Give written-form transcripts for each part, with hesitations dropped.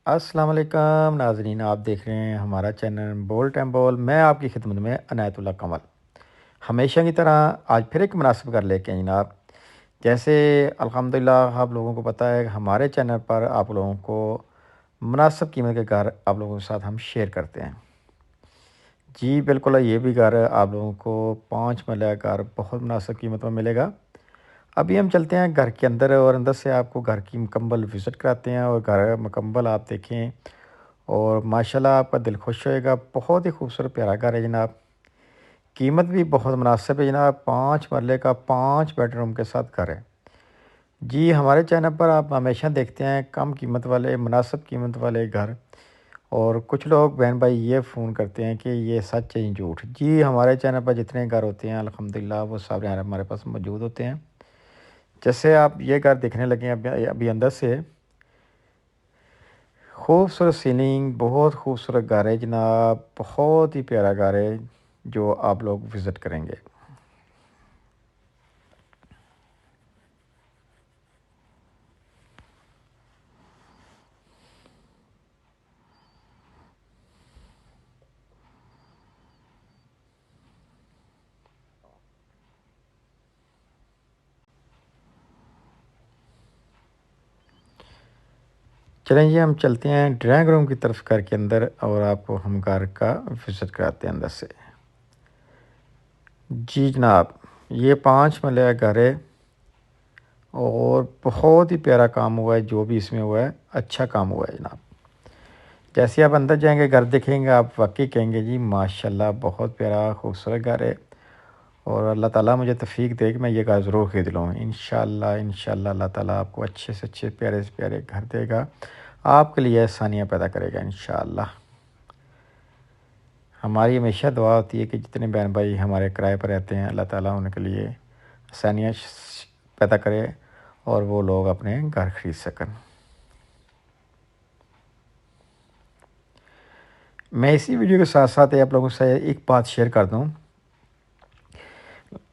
السلام علیکم ناظرین، آپ دیکھ رہے ہیں ہمارا چینل بولٹ اینڈ بول۔ میں آپ کی خدمت میں عنایت اللہ کمل ہمیشہ کی طرح آج پھر ایک مناسب کر لے کے آئیں جناب۔ جیسے الحمدللہ آپ لوگوں کو پتہ ہے، ہمارے چینل پر آپ لوگوں کو مناسب قیمت کے گھر آپ لوگوں کے ساتھ ہم شیئر کرتے ہیں۔ جی بالکل، یہ بھی گھر آپ لوگوں کو 5 مرلہ گھر بہت مناسب قیمت میں ملے گا۔ ابھی ہم چلتے ہیں گھر کے اندر، اور اندر سے آپ کو گھر کی مکمل وزٹ کراتے ہیں، اور گھر مکمل آپ دیکھیں اور ماشاءاللہ آپ کا دل خوش ہوئے گا۔ بہت ہی خوبصورت پیارا گھر ہے جناب، قیمت بھی بہت مناسب ہے جناب۔ 5 مرلے کا 5 بیڈ روم کے ساتھ گھر ہے۔ جی ہمارے چینل پر آپ ہمیشہ دیکھتے ہیں کم قیمت والے، مناسب قیمت والے گھر، اور کچھ لوگ بہن بھائی یہ فون کرتے ہیں کہ یہ سچ ہے جھوٹ۔ جی ہمارے چینل پر جتنے گھر ہوتے ہیں الحمدللہ وہ سارے ہمارے پاس موجود ہوتے ہیں۔ جیسے آپ یہ گھر دیکھنے لگے ہیں ابھی اندر سے، خوبصورت سیلنگ، بہت خوبصورت گھر ہے جناب، بہت ہی پیارا گھر ہے جو آپ لوگ وزٹ کریں گے۔ چلیں جی ہم چلتے ہیں ڈرائنگ روم کی طرف گھر کے اندر، اور آپ کو ہم گھر کا وزٹ کراتے ہیں اندر سے۔ جی جناب، یہ 5 مرلہ گھر ہے اور بہت ہی پیارا کام ہوا ہے، جو بھی اس میں ہوا ہے اچھا کام ہوا ہے جناب۔ جیسے آپ اندر جائیں گے گھر دیکھیں گے، آپ واقعی کہیں گے جی ماشاءاللہ بہت پیارا خوبصورت گھر ہے، اور اللہ تعالیٰ مجھے توفیق دے کہ میں یہ گھر ضرور خرید لوں۔ انشاءاللہ اللہ تعالیٰ آپ کو اچھے سے اچھے پیارے سے پیارے گھر دے گا، آپ کے لیے آسانیاں پیدا کرے گا انشاءاللہ۔ ہماری ہمیشہ دعا ہوتی ہے کہ جتنے بہن بھائی ہمارے کرائے پر رہتے ہیں اللہ تعالیٰ ان کے لیے آسانیاں پیدا کرے، اور وہ لوگ اپنے گھر خرید سکیں۔ میں اسی ویڈیو کے ساتھ ساتھ آپ لوگوں سے ایک بات شیئر کر دوں۔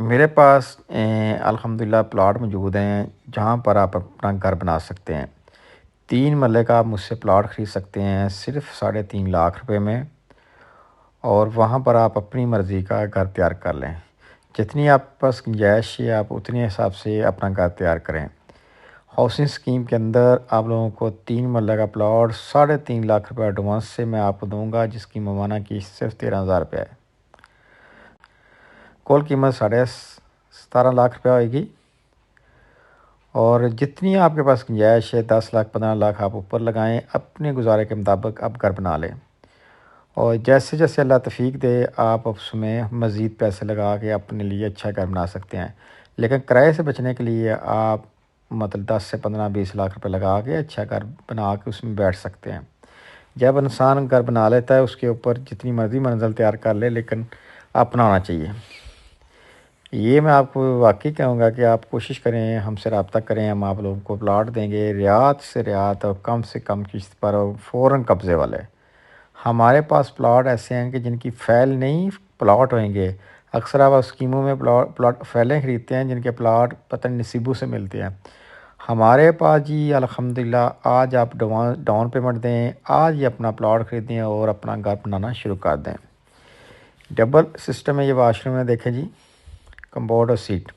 میرے پاس الحمدللہ پلاٹ موجود ہیں جہاں پر آپ اپنا گھر بنا سکتے ہیں۔ 3 مرلے کا آپ مجھ سے پلاٹ خرید سکتے ہیں صرف 3.5 لاکھ روپے میں، اور وہاں پر آپ اپنی مرضی کا گھر تیار کر لیں۔ جتنی آپ کے پاس گنجائش ہے آپ اتنے حساب سے اپنا گھر تیار کریں۔ ہاؤسنگ اسکیم کے اندر آپ لوگوں کو 3 مرلے کا پلاٹ 3.5 لاکھ روپے ایڈوانس سے میں آپ کو دوں گا، جس کی ممانہ کی صرف 13,000 روپے ہے۔ کل قیمت 17.5 لاکھ روپے ہوئے گی، اور جتنی آپ کے پاس گنجائش ہے 10 لاکھ 15 لاکھ آپ اوپر لگائیں، اپنے گزارے کے مطابق آپ گھر بنا لیں، اور جیسے جیسے اللہ توفیق دے آپ اس میں مزید پیسے لگا کے اپنے لیے اچھا گھر بنا سکتے ہیں۔ لیکن کرائے سے بچنے کے لیے آپ مطلب 10 سے 15 20 لاکھ روپے لگا کے اچھا گھر بنا کے اس میں بیٹھ سکتے ہیں۔ جب انسان گھر بنا لیتا ہے اس کے اوپر جتنی مرضی منزل تیار کر لے، لیکن اپنا ہونا چاہیے۔ یہ میں آپ کو واقعی کہوں گا کہ آپ کوشش کریں، ہم سے رابطہ کریں، ہم آپ لوگوں کو پلاٹ دیں گے رعایت سے رعایت اور کم سے کم قسط پر، اور فوراً قبضے والے۔ ہمارے پاس پلاٹ ایسے ہیں کہ جن کی فیل نہیں پلاٹ ہوئیں گے۔ اکثر آپ اسکیموں میں پلاٹ فیلیں خریدتے ہیں جن کے پلاٹ پتہ نہیں نصیبوں سے ملتے ہیں۔ ہمارے پاس جی الحمدللہ آج آپ ڈاؤن پیمنٹ دیں، آج ہی اپنا پلاٹ خریدیں اور اپنا گھر بنانا شروع کر دیں۔ ڈبل سسٹم ہے یہ واش روم میں، دیکھیں جی، کمبورڈ اور سیٹ۔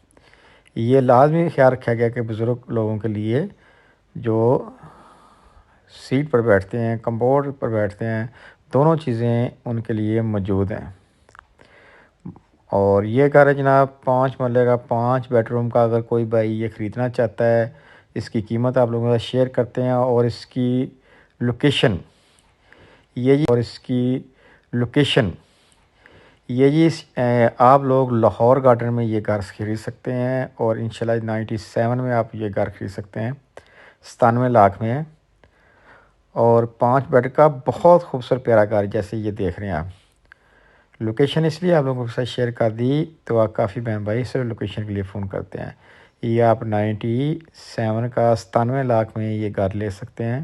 یہ لازمی خیال رکھا گیا کہ بزرگ لوگوں کے لیے جو سیٹ پر بیٹھتے ہیں، کمبورڈ پر بیٹھتے ہیں، دونوں چیزیں ان کے لیے موجود ہیں۔ اور یہ گھر ہے جناب 5 مرلے کا 5 بیڈ روم کا، اگر کوئی بھائی یہ خریدنا چاہتا ہے، اس کی قیمت آپ لوگوں کے ساتھ شیئر کرتے ہیں، اور اس کی لوکیشن لوکیشن یہ جی آپ لوگ لاہور گارڈن میں یہ گھر خرید سکتے ہیں، اور انشاءاللہ 97 میں آپ یہ گھر خرید سکتے ہیں، 97 لاکھ میں ہے، اور 5 بیڈ کا بہت خوبصورت پیارا گھر جیسے یہ دیکھ رہے ہیں آپ۔ لوکیشن اس لیے آپ لوگوں کے ساتھ شیئر کر دی تو آپ کافی بہن بھائی صرف لوکیشن کے لیے فون کرتے ہیں۔ یہ آپ 97 کا 97 لاکھ میں یہ گھر لے سکتے ہیں۔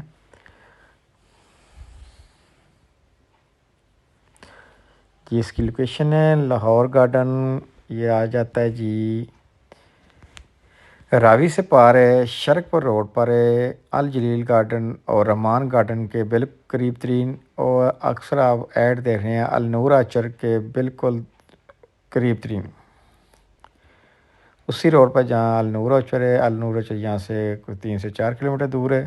یہ اس کی لوکیشن ہے لاہور گارڈن، یہ آ جاتا ہے جی راوی سے پار ہے، شرکپور روڈ پر ہے، الجلیل گارڈن اور رحمان گارڈن کے بالکل قریب ترین، اور اکثر آپ ایڈ دیکھ رہے ہیں النور آرچر کے بالکل قریب ترین، اسی روڈ پر جہاں النور آرچر ہے۔ النور آرچر یہاں سے کوئی 3 سے 4 کلومیٹر دور ہے۔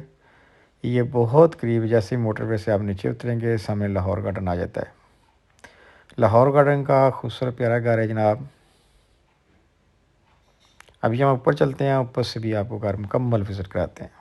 یہ بہت قریب، جیسے موٹر وے سے آپ نیچے اتریں گے سامنے لاہور گارڈن آ جاتا ہے۔ لاہور گارڈن کا خوبصورت پیارا گھر ہے جناب۔ ابھی ہم اوپر چلتے ہیں، اوپر سے بھی آپ کو گھر مکمل وزٹ کراتے ہیں۔